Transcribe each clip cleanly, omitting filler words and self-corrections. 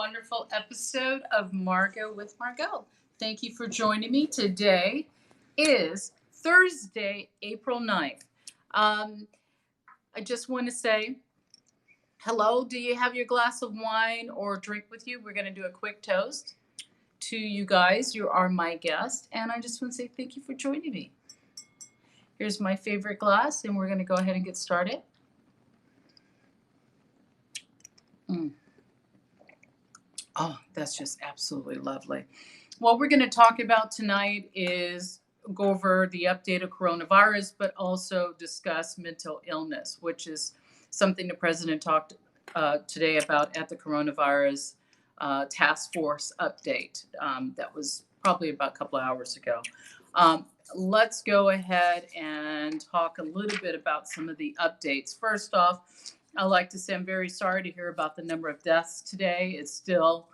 wonderful episode of Margaux with Margaux. Thank you for joining me. Today is Thursday, April 9th. I just want to say hello. Do you have your glass of wine or drink with you? We're going to do a quick toast to you guys. You are my guest, and I just want to say thank you for joining me. Here's my favorite glass, and we're going to go ahead and get started. Oh, that's just absolutely lovely. What we're going to talk about tonight is go over the update of coronavirus, but also discuss mental illness, which is something the president talked today about at the coronavirus task force update. That was probably about a couple of hours ago. Let's go ahead and talk a little bit about some of the updates. First off, I'd like to say I'm very sorry to hear about the number of deaths today. It's still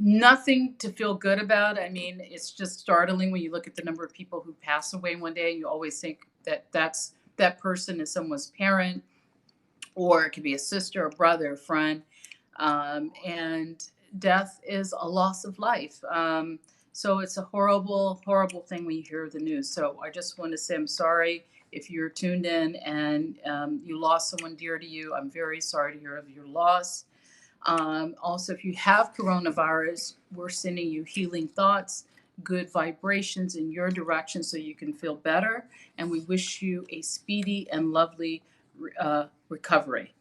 nothing to feel good about. I mean, it's just startling when you look at the number of people who pass away one day. You always think that that person is someone's parent, or it could be a sister, a brother, a friend. And death is a loss of life. So it's a horrible, horrible thing when you hear the news. So I just want to say I'm sorry if you're tuned in and you lost someone dear to you. I'm very sorry to hear of your loss. Also, if you have coronavirus, we're sending you healing thoughts, good vibrations in your direction so you can feel better. And we wish you a speedy and lovely recovery.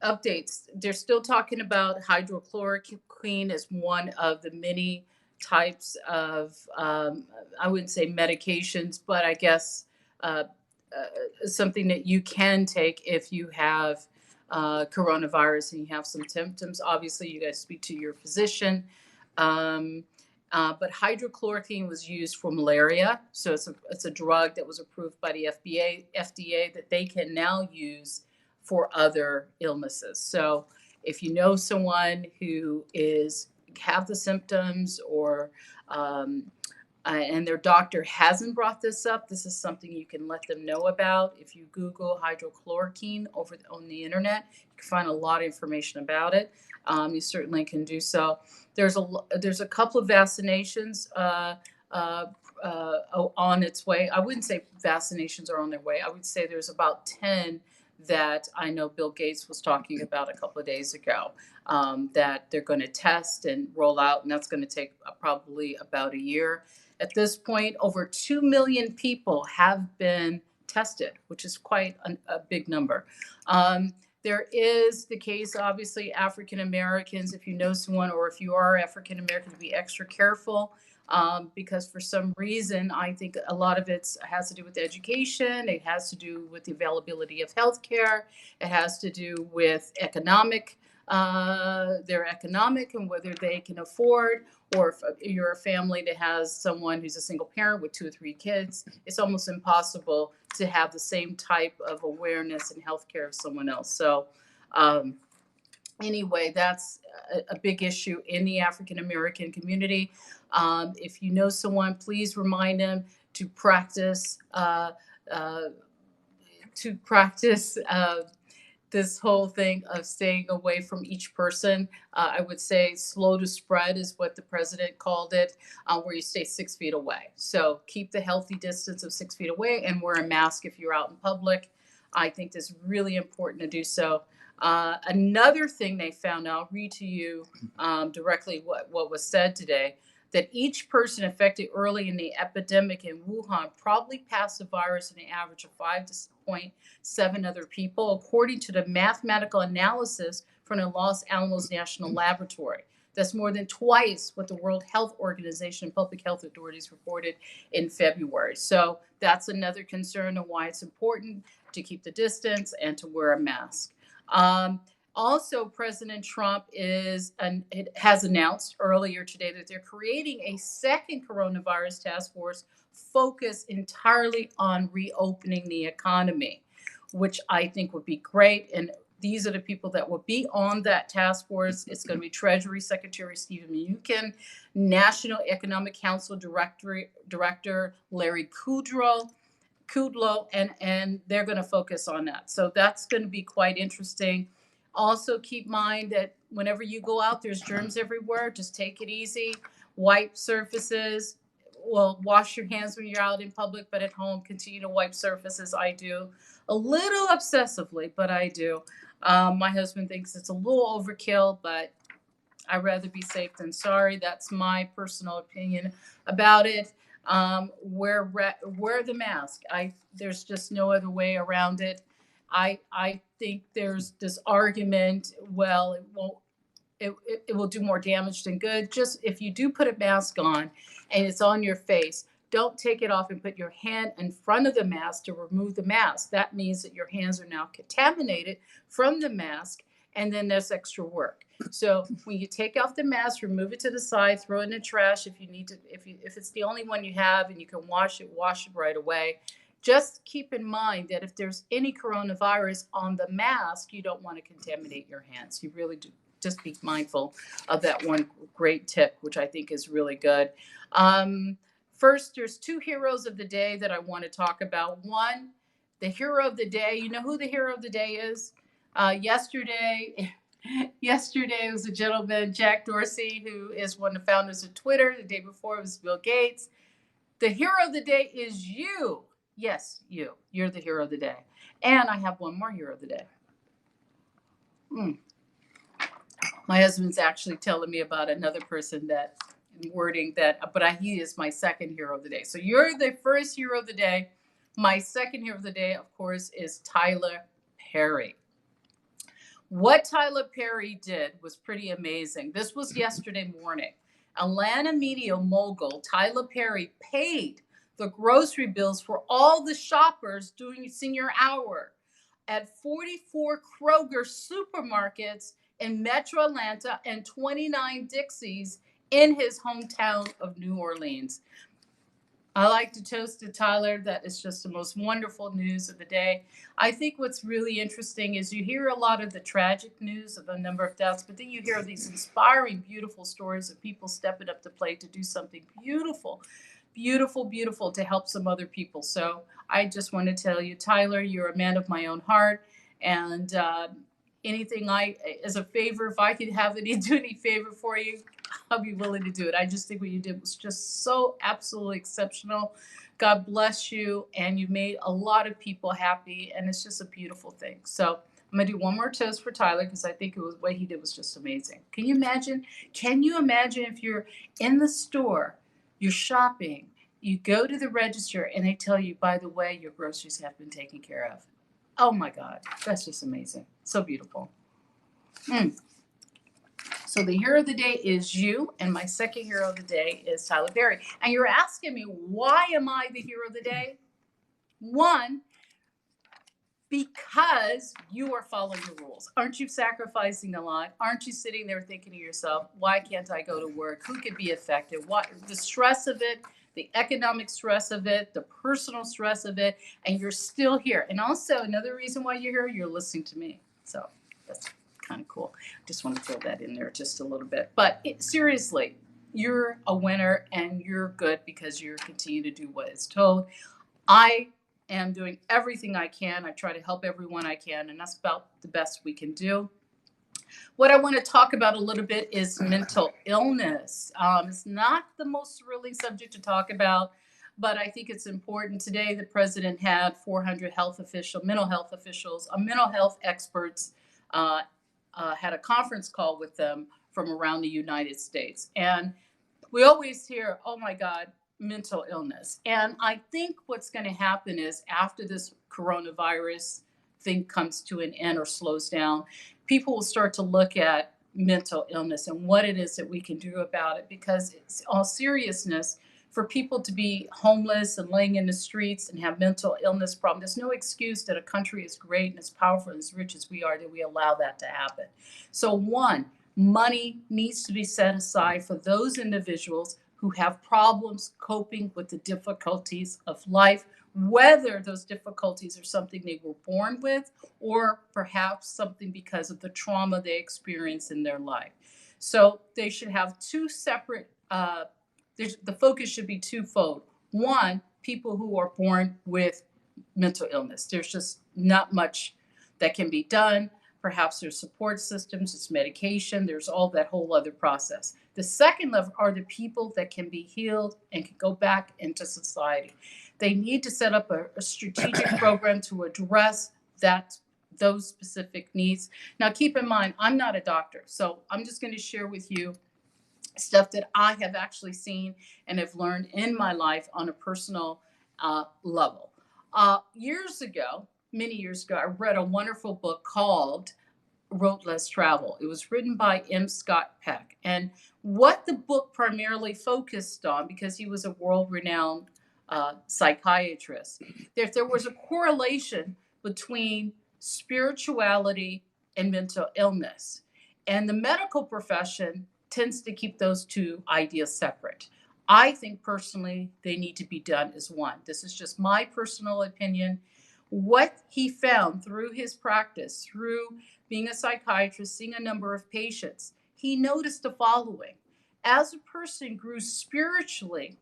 Updates. They're still talking about hydrochloroquine as one of the many types of, I wouldn't say medications, but I guess something that you can take if you have coronavirus and you have some symptoms. Obviously, you guys speak to your physician. But hydrochloroquine was used for malaria. So it's a drug that was approved by the FDA that they can now use for other illnesses. So if you know someone who have the symptoms or and their doctor hasn't brought this up, this is something you can let them know about. If you Google hydrochloroquine on the internet, you can find a lot of information about it. You certainly can do so. There's a couple of vaccinations on its way. I wouldn't say vaccinations are on their way. I would say there's about 10 that I know Bill Gates was talking about a couple of days ago that they're going to test and roll out, and that's going to take probably about a year. At this point, over 2 million people have been tested, which is quite a big number. There is the case, obviously, African Americans, if you know someone or if you are African American, be extra careful because for some reason, I think a lot of it has to do with education. It has to do with the availability of healthcare. It has to do with their economic and whether they can afford, or if you're a family that has someone who's a single parent with 2 or 3 kids, it's almost impossible to have the same type of awareness and healthcare as someone else. So anyway, that's a big issue in the African American community. If you know someone, please remind them to practice this whole thing of staying away from each person. I would say slow to spread is what the president called it, where you stay 6 feet away. So keep the healthy distance of 6 feet away and wear a mask if you're out in public. I think that's really important to do so. Another thing they found, I'll read to you directly what was said today, that each person affected early in the epidemic in Wuhan probably passed the virus in an average of 5.7 other people, according to the mathematical analysis from the Los Alamos National Laboratory. That's more than twice what the World Health Organization and public health authorities reported in February. So that's another concern of why it's important to keep the distance and to wear a mask. Also, President Trump has announced earlier today that they're creating a second coronavirus task force focused entirely on reopening the economy, which I think would be great. And these are the people that will be on that task force. It's going to be Treasury Secretary Stephen Mnuchin, National Economic Council Director Larry Kudlow, and they're going to focus on that. So that's going to be quite interesting. Also, keep in mind that whenever you go out, there's germs everywhere. Just take it easy. Wipe surfaces. Well, wash your hands when you're out in public, but at home, continue to wipe surfaces. I do a little obsessively, but I do. My husband thinks it's a little overkill, but I'd rather be safe than sorry. That's my personal opinion about it. Wear the mask. There's just no other way around it. I think there's this argument. Well, it will do more damage than good. Just if you do put a mask on and it's on your face, don't take it off and put your hand in front of the mask to remove the mask. That means that your hands are now contaminated from the mask, and then there's extra work. So when you take off the mask, remove it to the side, throw it in the trash if you need to. If it's the only one you have and you can wash it right away. Just keep in mind that if there's any coronavirus on the mask, you don't want to contaminate your hands. You really do. Just be mindful of that one great tip, which I think is really good. First, there's two heroes of the day that I want to talk about. One, the hero of the day. You know who the hero of the day is? Yesterday it was a gentleman, Jack Dorsey, who is one of the founders of Twitter. The day before it was Bill Gates. The hero of the day is you. Yes, you. You're the hero of the day. And I have one more hero of the day. My husband's actually telling me about another person that wording that, but he is my second hero of the day. So you're the first hero of the day. My second hero of the day, of course, is Tyler Perry. What Tyler Perry did was pretty amazing. This was yesterday morning. Atlanta media mogul Tyler Perry paid the grocery bills for all the shoppers during senior hour at 44 Kroger supermarkets in Metro Atlanta and 29 Dixies in his hometown of New Orleans. I like to toast to Tyler. That is just the most wonderful news of the day. I think what's really interesting is you hear a lot of the tragic news of the number of deaths, but then you hear these inspiring, beautiful stories of people stepping up to plate to do something beautiful, beautiful, beautiful to help some other people. So I just want to tell you, Tyler, you're a man of my own heart. And anything as a favor, if I could do any favor for you, I'll be willing to do it. I just think what you did was just so absolutely exceptional. God bless you. And you made a lot of people happy. And it's just a beautiful thing. So I'm going to do one more toast for Tyler because I think what he did was just amazing. Can you imagine? Can you imagine if you're in the store, you're shopping, you go to the register and they tell you, by the way, your groceries have been taken care of. Oh my God. That's just amazing. So beautiful. So the hero of the day is you, and my second hero of the day is Tyler Perry. And you're asking me, why am I the hero of the day? One, because you are following the rules. Aren't you sacrificing a lot? Aren't you sitting there thinking to yourself, why can't I go to work? Who could be affected? What the stress of it, the economic stress of it, the personal stress of it, and you're still here. And also another reason why you're here, you're listening to me. So that's kind of cool. Just want to throw that in there just a little bit. But seriously, you're a winner and you're good because you continue to do what is told. I am doing everything I can. I try to help everyone I can, and that's about the best we can do. What I want to talk about a little bit is mental illness. It's not the most thrilling subject to talk about, but I think it's important. Today, the president had 400 mental health officials, mental health experts, had a conference call with them from around the United States. And we always hear, oh my God, mental illness. And I think what's going to happen is after this coronavirus thing comes to an end or slows down, people will start to look at mental illness and what it is that we can do about it. Because it's all seriousness, for people to be homeless and laying in the streets and have mental illness problems, there's no excuse that a country as great and as powerful and as rich as we are, that we allow that to happen. So one, money needs to be set aside for those individuals who have problems coping with the difficulties of life, whether those difficulties are something they were born with or perhaps something because of the trauma they experience in their life. So they should have two separate, the focus should be twofold. One, people who are born with mental illness. There's just not much that can be done. Perhaps there's support systems, it's medication, there's all that whole other process. The second level are the people that can be healed and can go back into society. They need to set up a strategic program to address those specific needs. Now, keep in mind, I'm not a doctor, so I'm just going to share with you stuff that I have actually seen and have learned in my life on a personal level. Years ago, many years ago, I read a wonderful book called Road Less Travel. It was written by M. Scott Peck. And what the book primarily focused on, because he was a world renowned psychiatrist, there was a correlation between spirituality and mental illness. And the medical profession tends to keep those two ideas separate. I think personally they need to be done as one. This is just my personal opinion. What he found through his practice, through being a psychiatrist, seeing a number of patients, he noticed the following. As a person grew spiritually,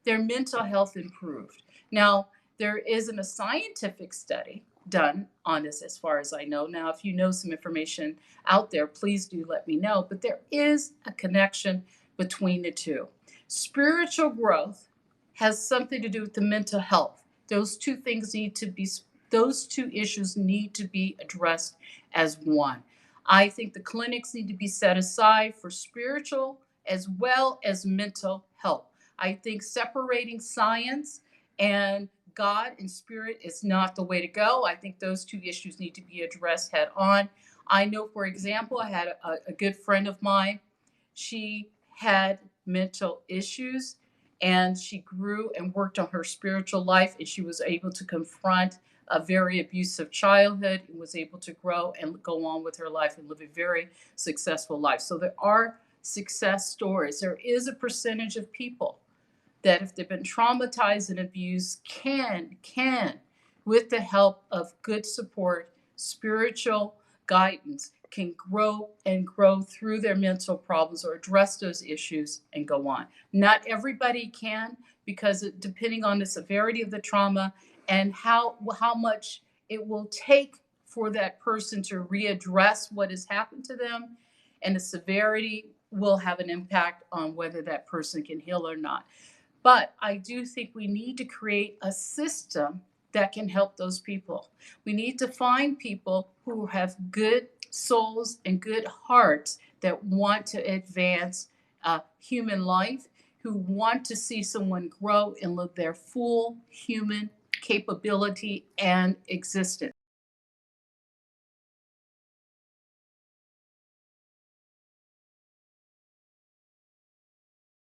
their mental health improved. Now, there isn't a scientific study done on this as far as I know. Now, if you know some information out there, please do let me know. But there is a connection between the two. Spiritual growth has something to do with the mental health. Those two issues need to be addressed as one. I think the clinics need to be set aside for spiritual as well as mental health. I think separating science and God and spirit is not the way to go. I think those two issues need to be addressed head on. I know, for example, I had a good friend of mine. She had mental issues and she grew and worked on her spiritual life, and she was able to confront a very abusive childhood and was able to grow and go on with her life and live a very successful life. So there are success stories. There is a percentage of people that if they've been traumatized and abused can, with the help of good support, spiritual guidance, can grow and grow through their mental problems or address those issues and go on. Not everybody can, because depending on the severity of the trauma and how much it will take for that person to readdress what has happened to them, and the severity will have an impact on whether that person can heal or not. But I do think we need to create a system that can help those people. We need to find people who have good souls and good hearts that want to advance human life, who want to see someone grow and live their full human capability and existence.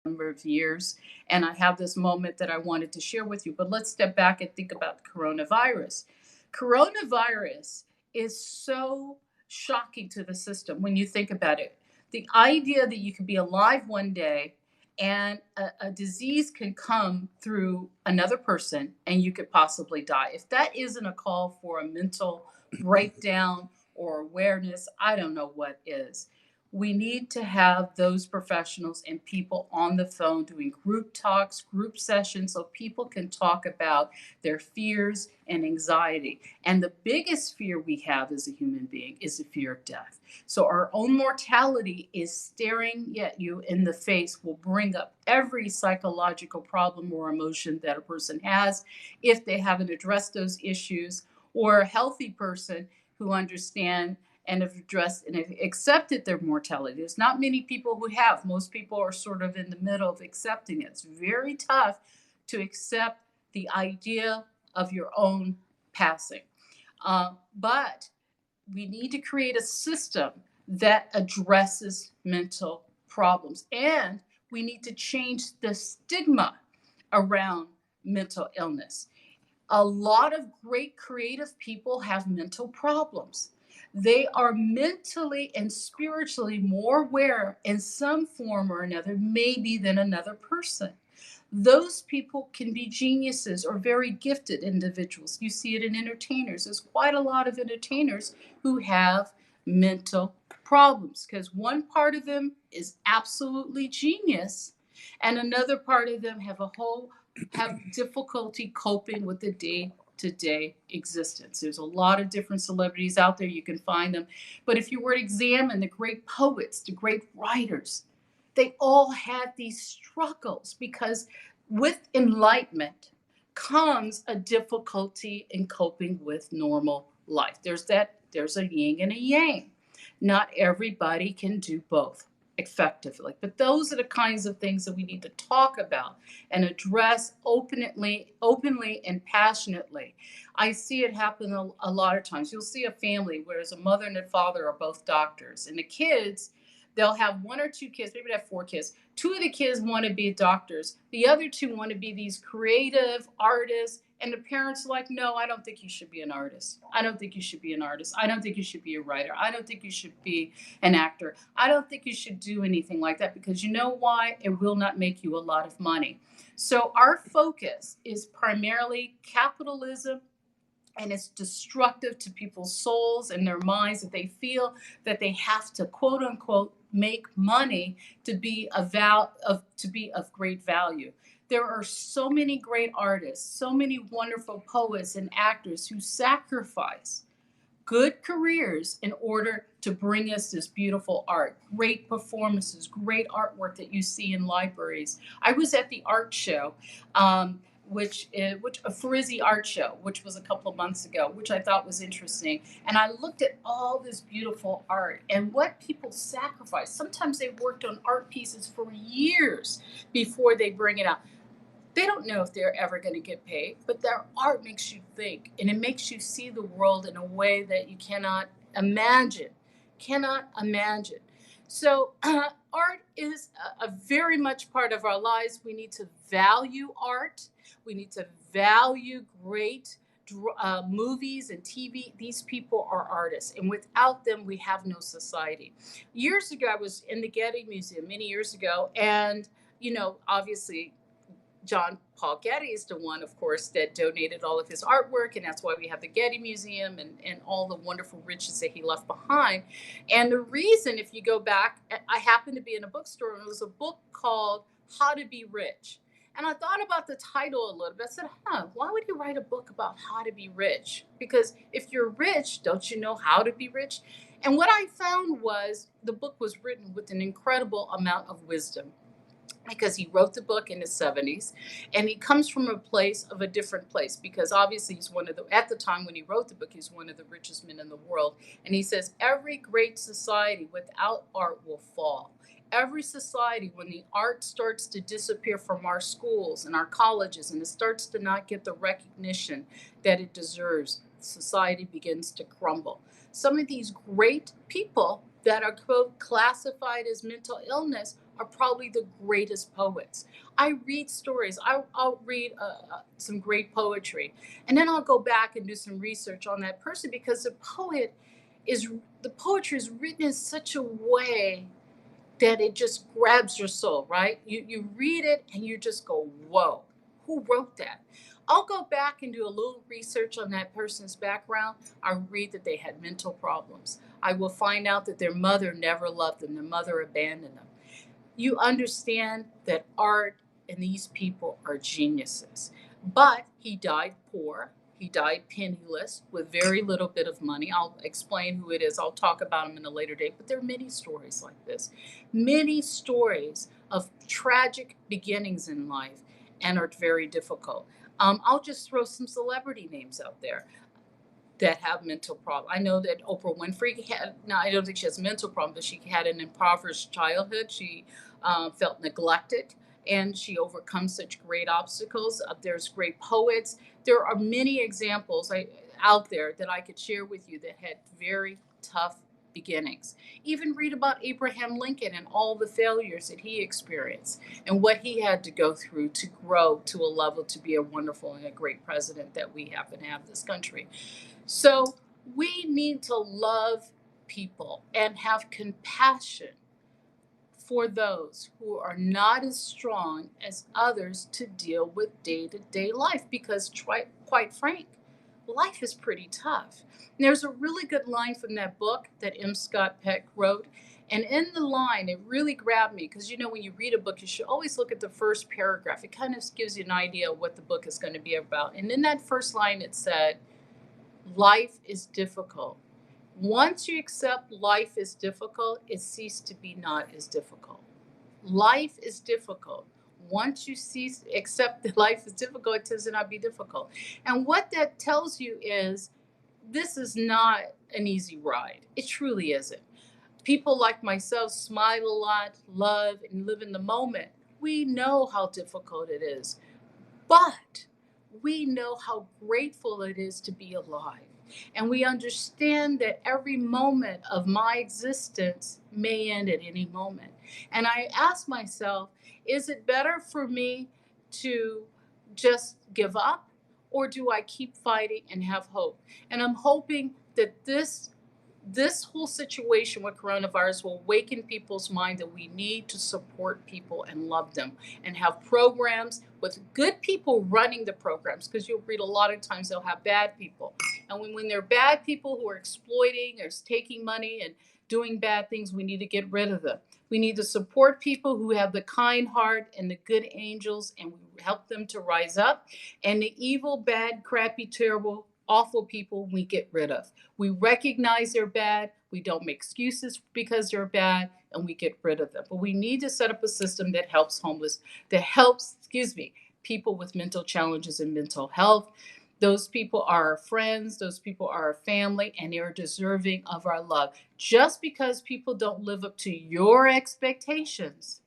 Number of years, and I have this moment that I wanted to share with you. But let's step back and think about coronavirus. Coronavirus is so shocking to the system when you think about it. The idea that you can be alive one day and a disease can come through another person and you could possibly die. If that isn't a call for a mental breakdown or awareness, I don't know what is. We need to have those professionals and people on the phone doing group talks, group sessions, so people can talk about their fears and anxiety. And the biggest fear we have as a human being is the fear of death. So our own mortality is staring at you in the face, will bring up every psychological problem or emotion that a person has if they haven't addressed those issues, or a healthy person who understand and have addressed and have accepted their mortality. There's not many people who have. Most people are sort of in the middle of accepting it. It's very tough to accept the idea of your own passing. But we need to create a system that addresses mental problems. And we need to change the stigma around mental illness. A lot of great creative people have mental problems. They are mentally and spiritually more aware in some form or another, maybe than another person. Those people can be geniuses or very gifted individuals. You see it in entertainers. There's quite a lot of entertainers who have mental problems because one part of them is absolutely genius and another part of them have difficulty coping with the day today existence. There's a lot of different celebrities out there. You can find them. But if you were to examine the great poets, the great writers, they all had these struggles because with enlightenment comes a difficulty in coping with normal life. There's a yin and a yang. Not everybody can do both effectively. But those are the kinds of things that we need to talk about and address openly and passionately. I see it happen a lot of times. You'll see a family where a mother and a father are both doctors, and the kids, they'll have one or two kids, maybe they have four kids. Two of the kids want to be doctors. The other two want to be these creative artists. And the parents are like, no, I don't think you should be an artist. I don't think you should be an artist. I don't think you should be a writer. I don't think you should be an actor. I don't think you should do anything like that because you know why? It will not make you a lot of money. So our focus is primarily capitalism, and it's destructive to people's souls and their minds that they feel that they have to quote unquote make money to be of great value. There are so many great artists, so many wonderful poets and actors who sacrifice good careers in order to bring us this beautiful art, great performances, great artwork that you see in libraries. I was at the art show, which a Frizzy art show, which was a couple of months ago, which I thought was interesting. And I looked at all this beautiful art and what people sacrifice. Sometimes they worked on art pieces for years before they bring it out. They don't know if they're ever going to get paid, but their art makes you think and it makes you see the world in a way that you cannot imagine. Cannot imagine. So, art is a very much part of our lives. We need to value art. We need to value great movies and TV. These people are artists, and without them, we have no society. Years ago, I was in the Getty Museum many years ago, and obviously, John Paul Getty is the one, of course, that donated all of his artwork, and that's why we have the Getty Museum and all the wonderful riches that he left behind. And the reason, if you go back, I happened to be in a bookstore, and it was a book called How to Be Rich. And I thought about the title a little bit. I said, why would he write a book about how to be rich? Because if you're rich, don't you know how to be rich? And what I found was the book was written with an incredible amount of wisdom, because he wrote the book in his 70s, and he comes from a different place, because obviously he's at the time when he wrote the book, he's one of the richest men in the world. And he says, every great society without art will fall. Every society, when the art starts to disappear from our schools and our colleges, and it starts to not get the recognition that it deserves, society begins to crumble. Some of these great people that are, quote, classified as mental illness are probably the greatest poets. I read stories. I'll read some great poetry, and then I'll go back and do some research on that person, because the poetry is written in such a way that it just grabs your soul, right? You read it and you just go, whoa, who wrote that? I'll go back and do a little research on that person's background. I'll read that they had mental problems. I will find out that their mother never loved them. Their mother abandoned them. You understand that art and these people are geniuses. But he died poor. He died penniless with very little bit of money. I'll explain who it is. I'll talk about him in a later date. But there are many stories like this. Many stories of tragic beginnings in life and are very difficult. I'll just throw some celebrity names out there that have mental problems. I know that Oprah Winfrey now I don't think she has mental problems, but she had an impoverished childhood. She felt neglected, and she overcomes such great obstacles. There's great poets. There are many examples out there that I could share with you that had very tough beginnings. Even read about Abraham Lincoln and all the failures that he experienced and what he had to go through to grow to a level to be a wonderful and a great president that we happen to have this country. So we need to love people and have compassion for those who are not as strong as others to deal with day-to-day life, because quite frank, life is pretty tough. And there's a really good line from that book that M. Scott Peck wrote, And in the line, it really grabbed me because, when you read a book, you should always look at the first paragraph. It kind of gives you an idea of what the book is going to be about. And in that first line, it said, life is difficult. Once you accept life is difficult, it ceases to be not as difficult. Life is difficult. Once you cease accept that life is difficult, it tends to not be difficult. And what that tells you is this is not an easy ride. It truly isn't. People like myself smile a lot, love, and live in the moment. We know how difficult it is, but we know how grateful it is to be alive. And we understand that every moment of my existence may end at any moment. And I ask myself, is it better for me to just give up, or do I keep fighting and have hope? And I'm hoping that this whole situation with coronavirus will awaken people's mind that we need to support people and love them and have programs with good people running the programs, because you'll read a lot of times they'll have bad people. And when they're bad people who are exploiting or taking money and doing bad things, we need to get rid of them. We need to support people who have the kind heart and the good angels, and we help them to rise up. And the evil, bad, crappy, terrible, awful people we get rid of. We recognize they're bad. We don't make excuses because they're bad, and we get rid of them. But we need to set up a system that helps people with mental challenges and mental health. Those people are our friends, those people are our family, and they are deserving of our love. Just because people don't live up to your expectations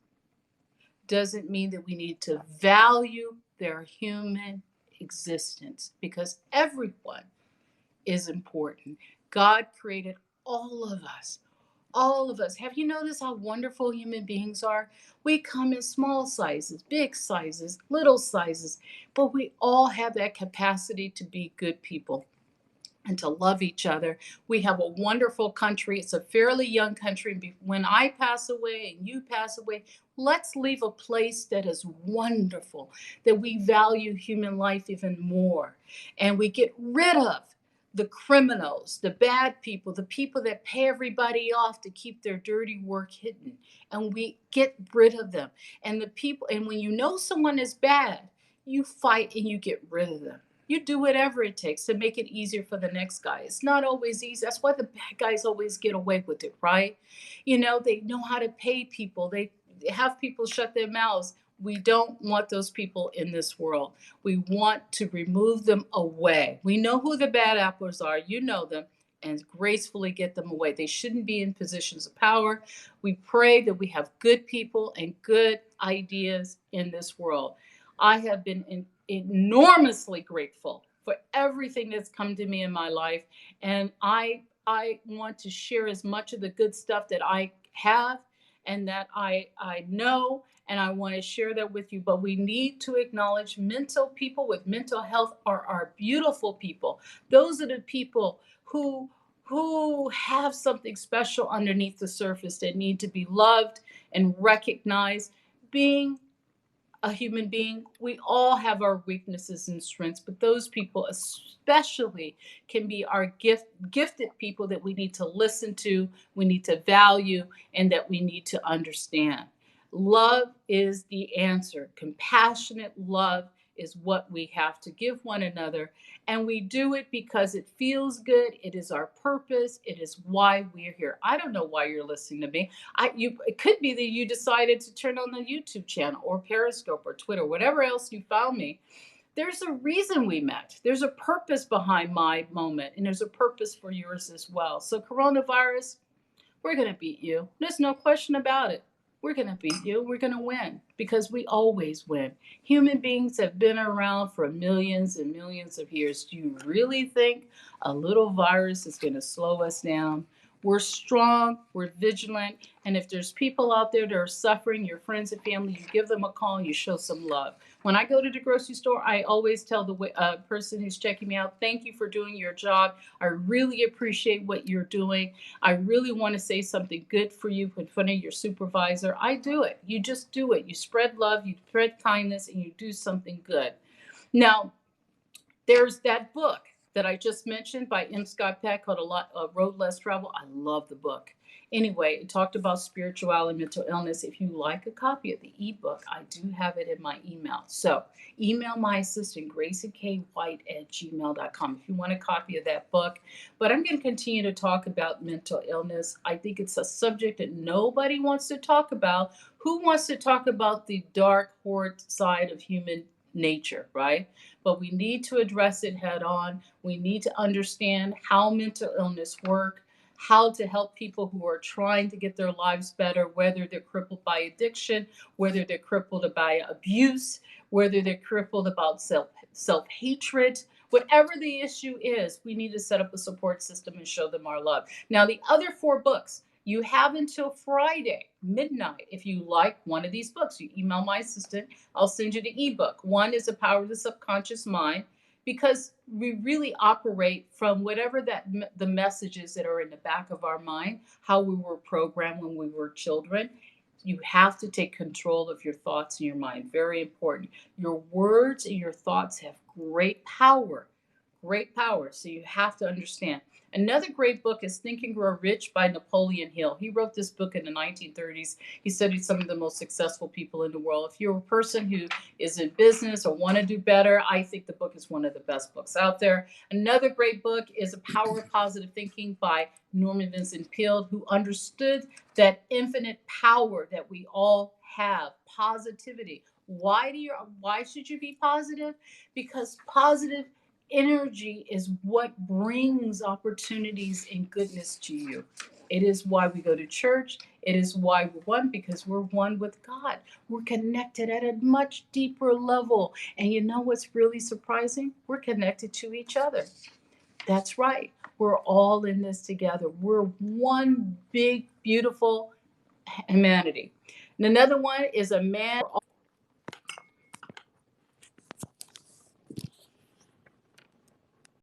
doesn't mean that we need to value their human existence, because everyone is important. God created all of us. All of us. Have you noticed how wonderful human beings are? We come in small sizes, big sizes, little sizes, but we all have that capacity to be good people and to love each other. We have a wonderful country. It's a fairly young country. When I pass away and you pass away, let's leave a place that is wonderful, that we value human life even more, and we get rid of the criminals, the bad people, the people that pay everybody off to keep their dirty work hidden, and we get rid of them. And the people, and when you know someone is bad, you fight and you get rid of them. You do whatever it takes to make it easier for the next guy. It's not always easy. That's why the bad guys always get away with it, right? They know how to pay people. They have people shut their mouths. We don't want those people in this world. We want to remove them away. We know who the bad apples are. You know them. And gracefully get them away. They shouldn't be in positions of power. We pray that we have good people and good ideas in this world. I have been enormously grateful for everything that's come to me in my life, and I want to share as much of the good stuff that I have and that I know, and I want to share that with you. But we need to acknowledge mental people with mental health are our beautiful people. Those are the people who have something special underneath the surface that need to be loved and recognized. Being a human being, we all have our weaknesses and strengths, but those people especially can be our gifted people that we need to listen to, we need to value, and that we need to understand. Love is the answer. Compassionate love is what we have to give one another, and we do it because it feels good. It is our purpose. It is why we're here. I don't know why you're listening to me. It could be that you decided to turn on the YouTube channel or Periscope or Twitter, whatever else you found me. There's a reason we met. There's a purpose behind my moment, and there's a purpose for yours as well. So coronavirus, we're going to beat you. There's no question about it. We're going to beat you. We're going to win, because we always win. Human beings have been around for millions and millions of years. Do you really think a little virus is going to slow us down? We're strong, we're vigilant, and if there's people out there that are suffering, your friends and family, you give them a call and you show some love. When I go to the grocery store, I always tell the person who's checking me out, thank you for doing your job. I really appreciate what you're doing. I really want to say something good for you in front of your supervisor. I do it. You just do it. You spread love, you spread kindness, and you do something good. Now, there's that book that I just mentioned by M. Scott Peck called A Road Less Traveled. I love the book. Anyway, it talked about spirituality and mental illness. If you like a copy of the ebook, I do have it in my email. So email my assistant, graciekwhite@gmail.com, if you want a copy of that book. But I'm going to continue to talk about mental illness. I think it's a subject that nobody wants to talk about. Who wants to talk about the dark, horrid side of human nature, right? But we need to address it head on. We need to understand how mental illness works, how to help people who are trying to get their lives better, whether they're crippled by addiction, whether they're crippled by abuse, whether they're crippled about self-hatred. Whatever the issue is, we need to set up a support system and show them our love. Now, the other 4 books, you have until Friday midnight. If you like one of these books, you email my assistant, I'll send you the ebook. One is The Power of the Subconscious Mind, because we really operate from whatever the messages that are in the back of our mind, how we were programmed when we were children. You have to take control of your thoughts and your mind. Very important. Your words and your thoughts have great power. Great power. So you have to understand. Another great book is Think and Grow Rich by Napoleon Hill. He wrote this book in the 1930s. He studied some of the most successful people in the world. If you're a person who is in business or want to do better, I think the book is one of the best books out there. Another great book is The Power of Positive Thinking by Norman Vincent Peale, who understood that infinite power that we all have, positivity. Why should you be positive? Because positive energy is what brings opportunities and goodness to you. It is why we go to church. It is why we're one, because we're one with God. We're connected at a much deeper level. And you know what's really surprising? We're connected to each other. That's right. We're all in this together. We're one big, beautiful humanity. And another one is a man